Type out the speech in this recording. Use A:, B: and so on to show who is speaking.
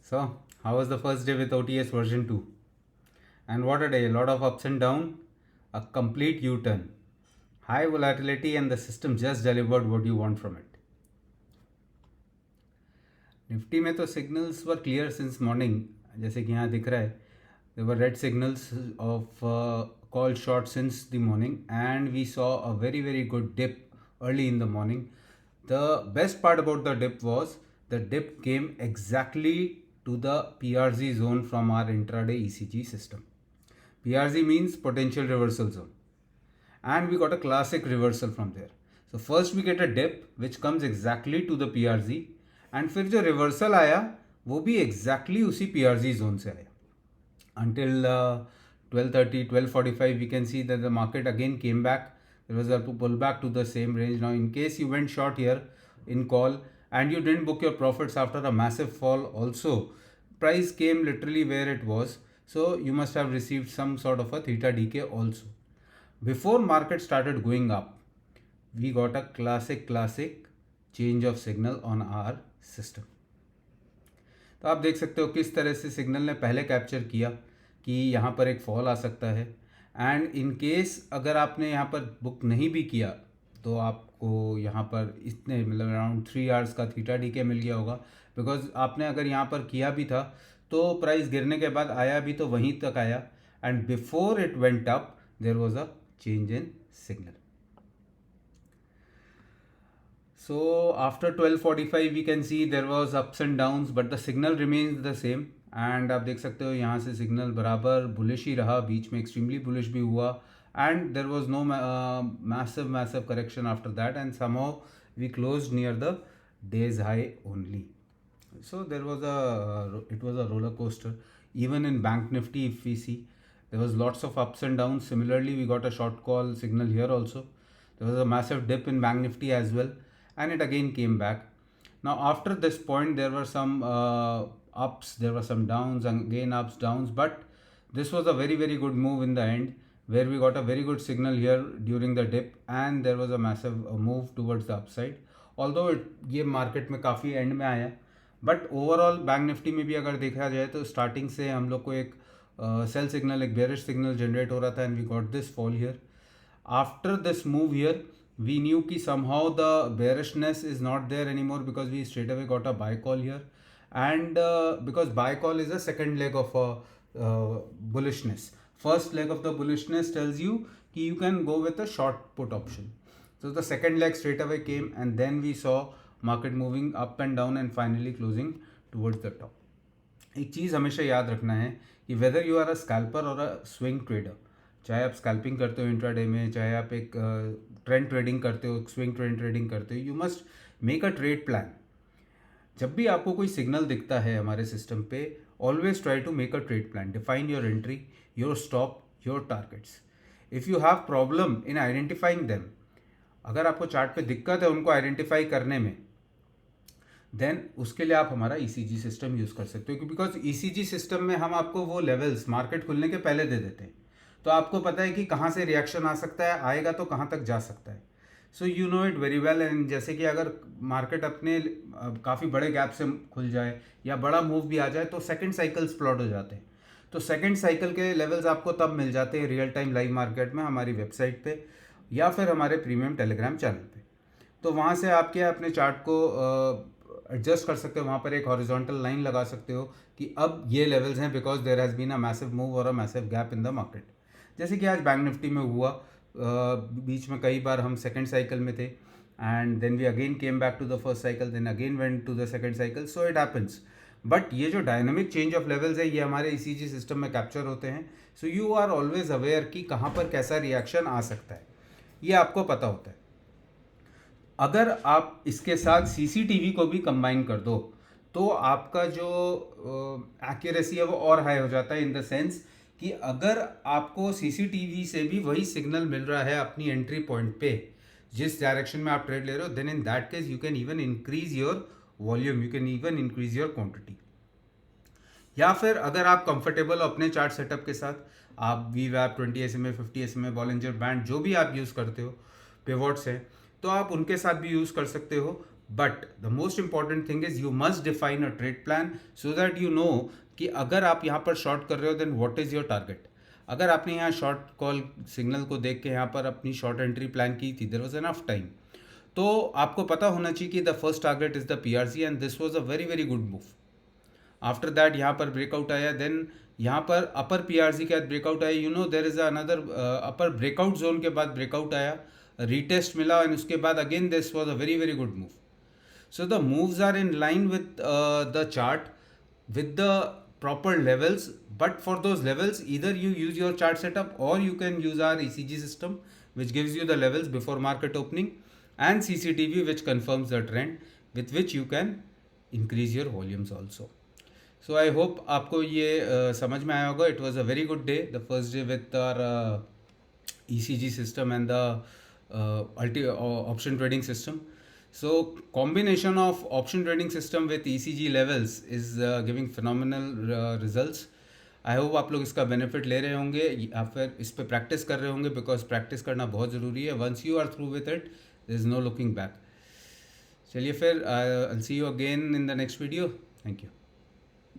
A: So, how was the first day with OTS version 2? And what a day, a lot of ups and downs, a complete U turn. High volatility, and the system just delivered what you want from it. Nifty में तो signals वर clear since morning, जैसे कि यहाँ दिख रहा है. there were red signals of call short since the morning, and we saw a very good dip early in the morning. The best part about the dip was the dip came exactly to the PRZ zone from our intraday ECG system. PRZ means potential reversal zone, and we got a classic reversal from there. So first we get a dip which comes exactly to the PRZ, and फिर जो reversal आया वो भी exactly उसी PRZ zone से आया. Until 12:30, 12:45 we can see that the market again came back. There was a pullback to the same range. Now in case you went short here in call and you didn't book your profits after a massive fall also, price came literally where it was, so you must have received some sort of a theta decay also. Before market started going up, we got a classic change of signal on our system. तो आप देख सकते हो किस तरह से signal ने पहले कैप्चर किया कि यहाँ पर एक फॉल आ सकता है, एंड इन केस अगर आपने यहाँ पर बुक नहीं भी किया तो आपको यहाँ पर इतने मतलब अराउंड 3 आवर्स का थीटा डीके मिल गया होगा, बिकॉज आपने अगर यहाँ पर किया भी था तो प्राइस गिरने के बाद आया भी तो वहीं तक आया, and before it went up there was a change in signal. So after 12:45 we can see there was ups and downs, but the signal remains the same. And आप देख सकते हो यहाँ से सिग्नल बराबर बुलिश ही रहा, बीच में एक्सट्रीमली बुलिश भी हुआ, and there was no massive correction after that, and somehow we closed near the day's high only. So there was it was a roller coaster. Even in Bank Nifty, if we see, there was lots of ups and downs. Similarly, we got a short call signal here also. There was a massive dip in Bank Nifty as well, and it again came back. Now after this point there were some ups, there were some downs, and again ups, downs, but this was a very good move in the end, where we got a very good signal here during the dip, and there was a massive move towards the upside. Although ये market में काफ़ी and में आया, but overall bank Nifty में भी अगर देखा जाए तो स्टार्टिंग से हम लोग को एक सेल सिग्नल, एक बेरिश सिग्नल जनरेट हो रहा था, and we got this fall here. After this move here, we knew कि somehow the bearishness is not there anymore, because we straight away got a buy call here, and because buy call is a second leg of a bullishness. First leg of the bullishness tells you कि you can go with a short put option. So the second leg straight away came, and then we saw market moving up and down and finally closing towards the top. एक चीज़ हमेशा याद रखना है कि whether you are a scalper or a swing trader, चाहे आप scalping करते हो इंट्राडे में, चाहे आप एक ट्रेंड ट्रेडिंग करते हो, स्विंग ट्रेंड ट्रेडिंग करते हो, you must make a trade plan. जब भी आपको कोई सिग्नल दिखता है हमारे सिस्टम पे, always try to make a trade plan. Define your entry, your stop, your targets. If you have problem in identifying them, अगर आपको चार्ट पे दिक्कत है उनको आइडेंटिफाई करने में, देन उसके लिए आप हमारा ECG सिस्टम यूज़ कर सकते हो, बिकॉज ECG सिस्टम में हम आपको वो लेवल्स मार्केट खुलने के पहले दे देते हैं, तो आपको पता है कि कहाँ से रिएक्शन आ सकता है, आएगा तो कहाँ तक जा सकता है. So you know it very well. And जैसे कि अगर मार्केट अपने काफ़ी बड़े गैप से खुल जाए या बड़ा मूव भी आ जाए तो सेकंड साइकिल्स प्लॉट हो जाते हैं. तो सेकंड साइकिल के लेवल्स आपको तब मिल जाते हैं रियल टाइम लाइव मार्केट में, हमारी वेबसाइट पे या फिर हमारे प्रीमियम टेलीग्राम चैनल पे. तो वहाँ से आप क्या अपने चार्ट को एडजस्ट कर सकते हो, वहाँ पर एक हॉरिजॉन्टल लाइन लगा सकते हो कि अब ये लेवल्स हैं, because there has been a massive move और a massive gap in the market. जैसे कि आज बैंक निफ्टी में हुआ, बीच में कई बार हम सेकंड साइकिल में थे, and then we again came back to the first cycle, then again went to the second cycle. So it happens. But ये जो डायनामिक चेंज ऑफ लेवल्स है ये हमारे ECG सिस्टम में कैप्चर होते हैं. So you are always aware कि कहाँ पर कैसा रिएक्शन आ सकता है, ये आपको पता होता है. अगर आप इसके साथ CCTV को भी कंबाइन कर दो तो आपका जो एक्यूरेसी है वो और हाई हो जाता है, इन द सेंस कि अगर आपको CCTV से भी वही सिग्नल मिल रहा है अपनी एंट्री पॉइंट पे, जिस डायरेक्शन में आप ट्रेड ले रहे हो, then in that case you can even increase your volume, you can even increase your quantity. या फिर अगर आप कंफर्टेबल हो अपने चार्ट सेटअप के साथ, आप VWAP 20 SMA 50 SMA Bollinger band जो भी आप यूज़ करते हो, पिवोट्स है, तो आप उनके साथ भी यूज़ कर सकते हो. But the most important thing is you must define a trade plan so that you know कि अगर आप यहाँ पर शॉर्ट कर रहे हो then what is your target. अगर आपने यहाँ शॉर्ट कॉल सिग्नल को देख के यहाँ पर अपनी शॉर्ट एंट्री प्लान की थी, देयर वाज एनफ टाइम, तो आपको पता होना चाहिए कि the first target is the PRC and this was a very very good move. After that यहाँ पर ब्रेकआउट आया, देन यहाँ पर अपर पीआरसी के बाद ब्रेकआउट आया, you know there is another upper breakout zone के बाद ब्रेकआउट आया, रीटेस्ट मिला एंड उसके बाद again this was a very very good move. So the moves are in line with the chart with the proper levels, but for those levels either you use your chart setup or you can use our ECG system which gives you the levels before market opening, and CCTV which confirms the trend with which you can increase your volumes also. So I hope आपको ये समझ में आया होगा. It was a very good day, the first day with our ECG system and the option trading system. So combination of option trading system with ECG levels is giving phenomenal results. I hope आप लोग इसका benefit ले रहे होंगे या फिर इस पे प्रैक्टिस कर रहे होंगे, बिकॉज प्रैक्टिस करना बहुत ज़रूरी है. Once you are through with it there is no looking back. चलिए फिर I will see you again in the next video. Thank you.